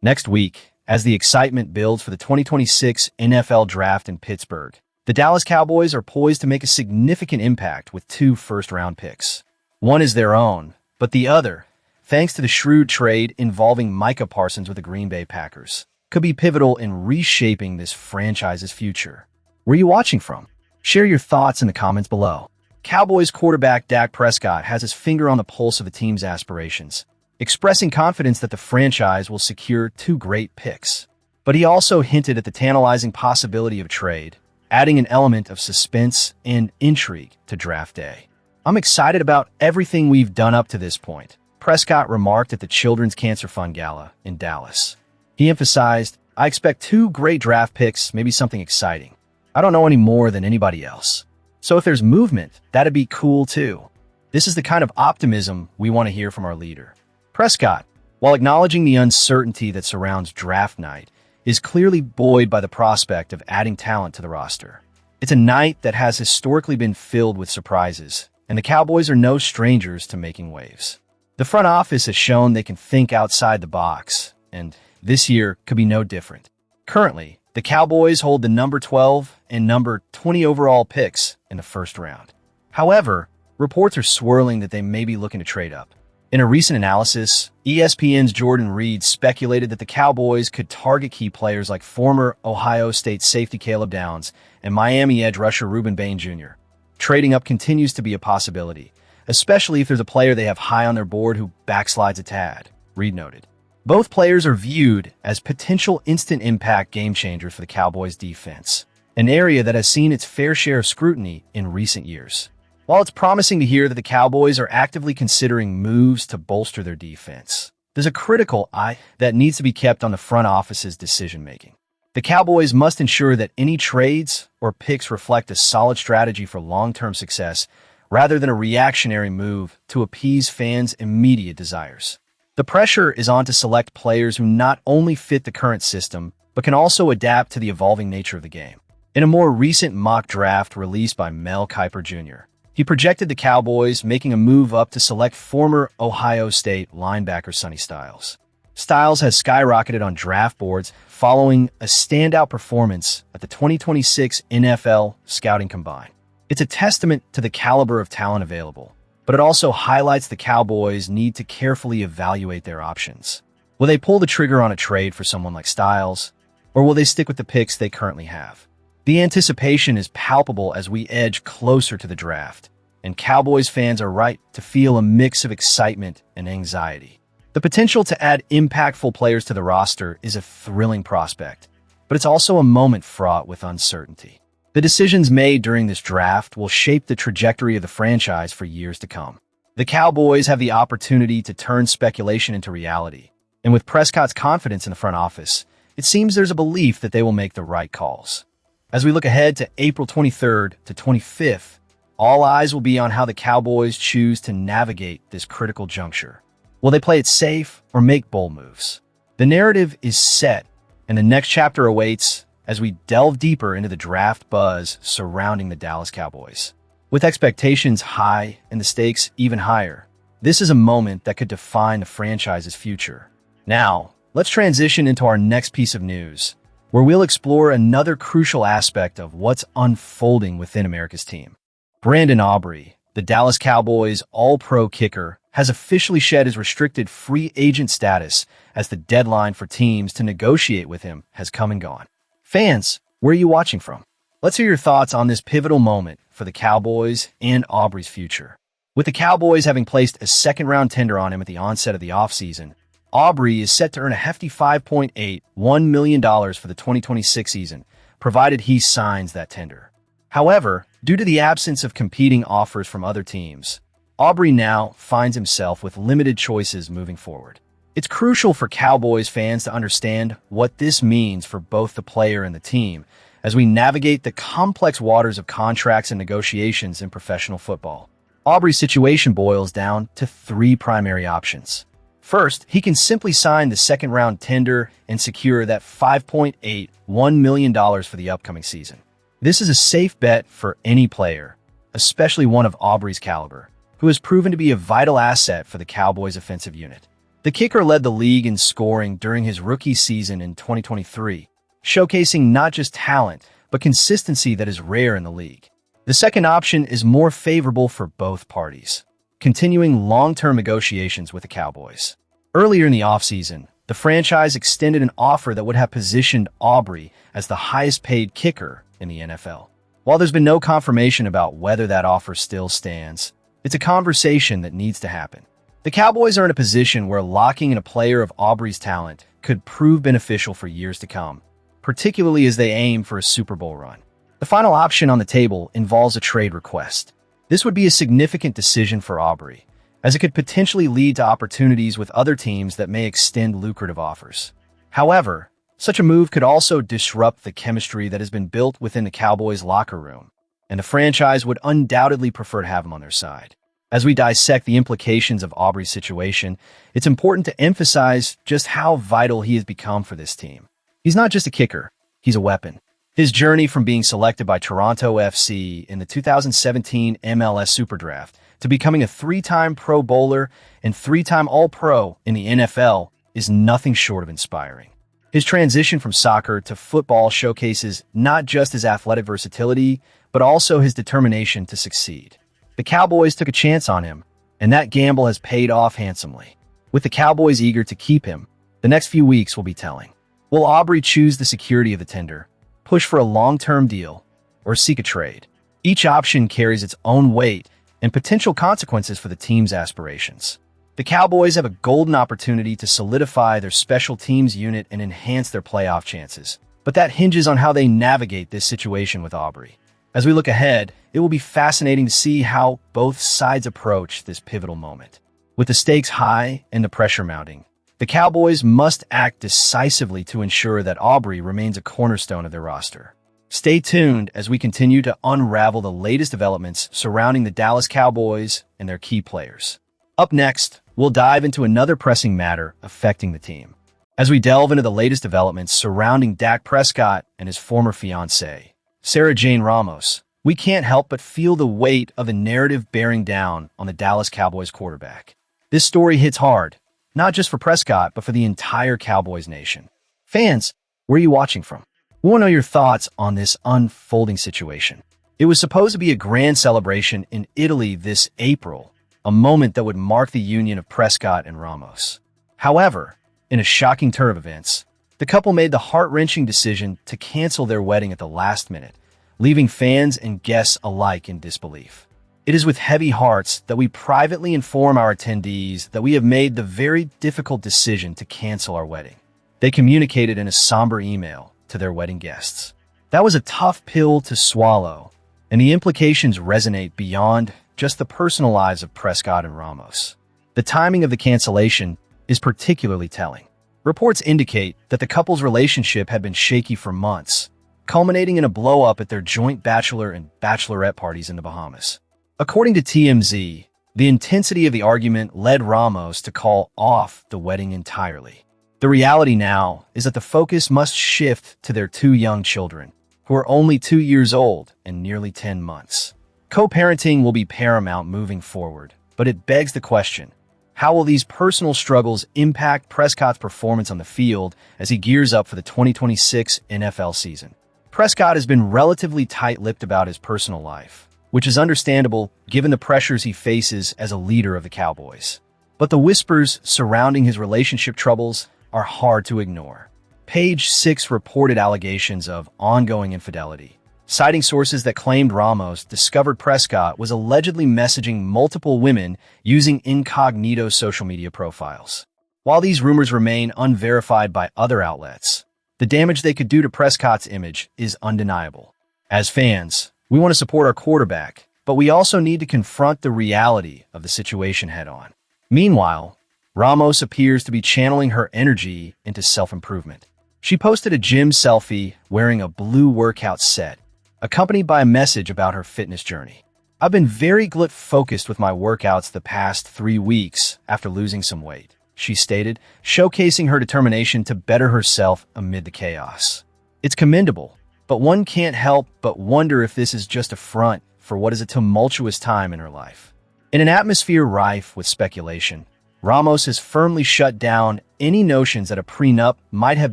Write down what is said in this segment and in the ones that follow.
Next week, as the excitement builds for the 2026 NFL Draft in Pittsburgh, the Dallas Cowboys are poised to make a significant impact with two first-round picks. One is their own, but the other, thanks to the shrewd trade involving Micah Parsons with the Green Bay Packers, could be pivotal in reshaping this franchise's future. Where are you watching from? Share your thoughts in the comments below. Cowboys quarterback Dak Prescott has his finger on the pulse of the team's aspirations, expressing confidence that the franchise will secure two great picks. But he also hinted at the tantalizing possibility of trade, adding an element of suspense and intrigue to draft day. "I'm excited about everything we've done up to this point," Prescott remarked at the Children's Cancer Fund Gala in Dallas. He emphasized, "I expect two great draft picks, maybe something exciting. I don't know any more than anybody else. So if there's movement, that'd be cool too." This is the kind of optimism we want to hear from our leader. Prescott, while acknowledging the uncertainty that surrounds draft night, is clearly buoyed by the prospect of adding talent to the roster. It's a night that has historically been filled with surprises, and the Cowboys are no strangers to making waves. The front office has shown they can think outside the box, and this year could be no different. Currently, the Cowboys hold the number 12 and number 20 overall picks in the first round. However, reports are swirling that they may be looking to trade up. In a recent analysis, ESPN's Jordan Reed speculated that the Cowboys could target key players like former Ohio State safety Caleb Downs and Miami edge rusher Reuben Bain Jr. Trading up continues to be a possibility, especially if there's a player they have high on their board who backslides a tad, Reed noted. Both players are viewed as potential instant impact game changers for the Cowboys' defense, an area that has seen its fair share of scrutiny in recent years. While it's promising to hear that the Cowboys are actively considering moves to bolster their defense, there's a critical eye that needs to be kept on the front office's decision-making. The Cowboys must ensure that any trades or picks reflect a solid strategy for long-term success rather than a reactionary move to appease fans' immediate desires. The pressure is on to select players who not only fit the current system, but can also adapt to the evolving nature of the game. In a more recent mock draft released by Mel Kiper Jr., he projected the Cowboys making a move up to select former Ohio State linebacker Sonny Styles. Styles has skyrocketed on draft boards following a standout performance at the 2026 NFL Scouting Combine. It's a testament to the caliber of talent available, but it also highlights the Cowboys' need to carefully evaluate their options. Will they pull the trigger on a trade for someone like Styles, or will they stick with the picks they currently have? The anticipation is palpable as we edge closer to the draft, and Cowboys fans are right to feel a mix of excitement and anxiety. The potential to add impactful players to the roster is a thrilling prospect, but it's also a moment fraught with uncertainty. The decisions made during this draft will shape the trajectory of the franchise for years to come. The Cowboys have the opportunity to turn speculation into reality, and with Prescott's confidence in the front office, it seems there's a belief that they will make the right calls. As we look ahead to April 23rd to 25th, all eyes will be on how the Cowboys choose to navigate this critical juncture. Will they play it safe or make bold moves? The narrative is set, and the next chapter awaits as we delve deeper into the draft buzz surrounding the Dallas Cowboys. With expectations high and the stakes even higher, this is a moment that could define the franchise's future. Now, let's transition into our next piece of news, where we'll explore another crucial aspect of what's unfolding within America's team. Brandon Aubrey, the Dallas Cowboys All-Pro kicker, has officially shed his restricted free agent status as the deadline for teams to negotiate with him has come and gone. Fans, where are you watching from? Let's hear your thoughts on this pivotal moment for the Cowboys and Aubrey's future. With the Cowboys having placed a second-round tender on him at the onset of the offseason, Aubrey is set to earn a hefty $5.81 million for the 2026 season, provided he signs that tender. However, due to the absence of competing offers from other teams, Aubrey now finds himself with limited choices moving forward. It's crucial for Cowboys fans to understand what this means for both the player and the team as we navigate the complex waters of contracts and negotiations in professional football. Aubrey's situation boils down to three primary options. First, he can simply sign the second-round tender and secure that $5.81 million for the upcoming season. This is a safe bet for any player, especially one of Aubrey's caliber, who has proven to be a vital asset for the Cowboys' offensive unit. The kicker led the league in scoring during his rookie season in 2023, showcasing not just talent, but consistency that is rare in the league. The second option is more favorable for both parties, continuing long-term negotiations with the Cowboys. Earlier in the offseason, the franchise extended an offer that would have positioned Aubrey as the highest-paid kicker in the NFL. While there's been no confirmation about whether that offer still stands, it's a conversation that needs to happen. The Cowboys are in a position where locking in a player of Aubrey's talent could prove beneficial for years to come, particularly as they aim for a Super Bowl run. The final option on the table involves a trade request. This would be a significant decision for Aubrey, as it could potentially lead to opportunities with other teams that may extend lucrative offers. However, such a move could also disrupt the chemistry that has been built within the Cowboys' locker room, and the franchise would undoubtedly prefer to have him on their side. As we dissect the implications of Aubrey's situation, it's important to emphasize just how vital he has become for this team. He's not just a kicker, he's a weapon. His journey from being selected by Toronto FC in the 2017 MLS Super Draft to becoming a three-time Pro Bowler and three-time All-Pro in the NFL is nothing short of inspiring. His transition from soccer to football showcases not just his athletic versatility, but also his determination to succeed. The Cowboys took a chance on him, and that gamble has paid off handsomely. With the Cowboys eager to keep him, the next few weeks will be telling. Will Aubrey choose the security of the tender, push for a long-term deal, or seek a trade? Each option carries its own weight and potential consequences for the team's aspirations. The Cowboys have a golden opportunity to solidify their special teams unit and enhance their playoff chances, but that hinges on how they navigate this situation with Aubrey. As we look ahead, it will be fascinating to see how both sides approach this pivotal moment. With the stakes high and the pressure mounting, the Cowboys must act decisively to ensure that Aubrey remains a cornerstone of their roster. Stay tuned as we continue to unravel the latest developments surrounding the Dallas Cowboys and their key players. Up next, we'll dive into another pressing matter affecting the team, as we delve into the latest developments surrounding Dak Prescott and his former fiancée, Sarah Jane Ramos. We can't help but feel the weight of the narrative bearing down on the Dallas Cowboys quarterback. This story hits hard, not just for Prescott, but for the entire Cowboys nation. Fans, where are you watching from? We want to know your thoughts on this unfolding situation. It was supposed to be a grand celebration in Italy this April, a moment that would mark the union of Prescott and Ramos. However, in a shocking turn of events, the couple made the heart-wrenching decision to cancel their wedding at the last minute, leaving fans and guests alike in disbelief. It is with heavy hearts that we privately inform our attendees that we have made the very difficult decision to cancel our wedding. They communicated in a somber email to their wedding guests. That was a tough pill to swallow, and the implications resonate beyond just the personal lives of Prescott and Ramos. The timing of the cancellation is particularly telling. Reports indicate that the couple's relationship had been shaky for months, culminating in a blow-up at their joint bachelor and bachelorette parties in the Bahamas. According to TMZ, the intensity of the argument led Ramos to call off the wedding entirely. The reality now is that the focus must shift to their two young children, who are only 2 years old and nearly 10 months. Co-parenting will be paramount moving forward, but it begs the question, how will these personal struggles impact Prescott's performance on the field as he gears up for the 2026 NFL season? Prescott has been relatively tight-lipped about his personal life, which is understandable given the pressures he faces as a leader of the Cowboys. But the whispers surrounding his relationship troubles are hard to ignore. Page 6 reported allegations of ongoing infidelity, citing sources that claimed Ramos discovered Prescott was allegedly messaging multiple women using incognito social media profiles. While these rumors remain unverified by other outlets, the damage they could do to Prescott's image is undeniable. As fans, we want to support our quarterback, but we also need to confront the reality of the situation head-on. Meanwhile, Ramos appears to be channeling her energy into self-improvement. She posted a gym selfie wearing a blue workout set, accompanied by a message about her fitness journey. I've been very focused with my workouts the past 3 weeks after losing some weight, she stated, showcasing her determination to better herself amid the chaos. It's commendable, but one can't help but wonder if this is just a front for what is a tumultuous time in her life. In an atmosphere rife with speculation, Ramos has firmly shut down any notions that a prenup might have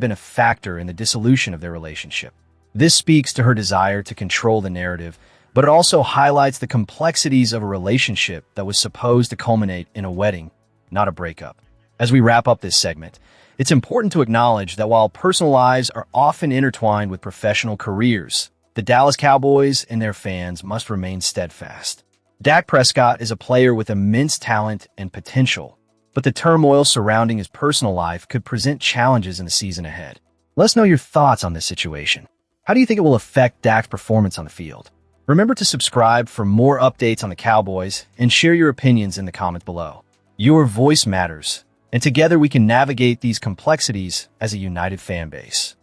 been a factor in the dissolution of their relationship. This speaks to her desire to control the narrative, but it also highlights the complexities of a relationship that was supposed to culminate in a wedding, not a breakup. As we wrap up this segment, it's important to acknowledge that while personal lives are often intertwined with professional careers, the Dallas Cowboys and their fans must remain steadfast. Dak Prescott is a player with immense talent and potential, but the turmoil surrounding his personal life could present challenges in the season ahead. Let us know your thoughts on this situation. How do you think it will affect Dak's performance on the field? Remember to subscribe for more updates on the Cowboys and share your opinions in the comments below. Your voice matters, and together we can navigate these complexities as a united fan base.